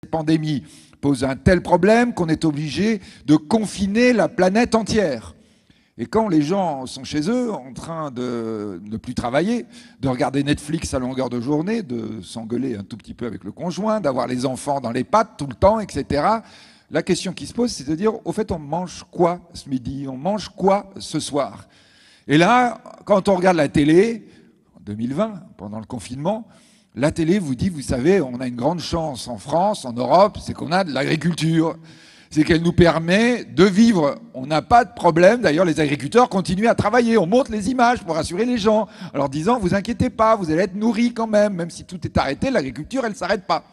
Cette pandémie pose un tel problème qu'on est obligé de confiner la planète entière. Et quand les gens sont chez eux, en train de ne plus travailler, de regarder Netflix à longueur de journée, de s'engueuler un tout petit peu avec le conjoint, d'avoir les enfants dans les pattes tout le temps, etc., la question qui se pose, c'est de dire, au fait, on mange quoi ce midi? On mange quoi ce soir? Et là, quand on regarde la télé, en 2020, pendant le confinement, la télé vous dit, vous savez, on a une grande chance en France, en Europe, c'est qu'on a de l'agriculture. C'est qu'elle nous permet de vivre. On n'a pas de problème. D'ailleurs, les agriculteurs continuent à travailler. On montre les images pour rassurer les gens, en leur disant, vous inquiétez pas, vous allez être nourris quand même si tout est arrêté, l'agriculture, elle ne s'arrête pas.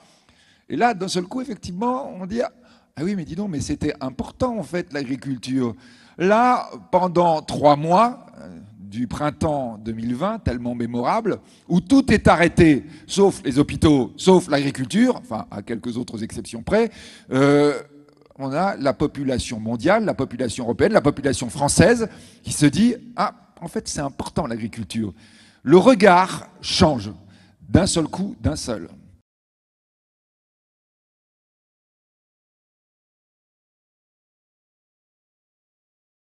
Et là, d'un seul coup, effectivement, on dit, ah oui, mais dis donc, mais c'était important, en fait, l'agriculture. Là, pendant 3 mois, du printemps 2020, tellement mémorable, où tout est arrêté, sauf les hôpitaux, sauf l'agriculture, enfin, à quelques autres exceptions près, on a la population mondiale, la population européenne, la population française qui se dit « Ah, en fait, c'est important l'agriculture ». Le regard change d'un seul coup, d'un seul.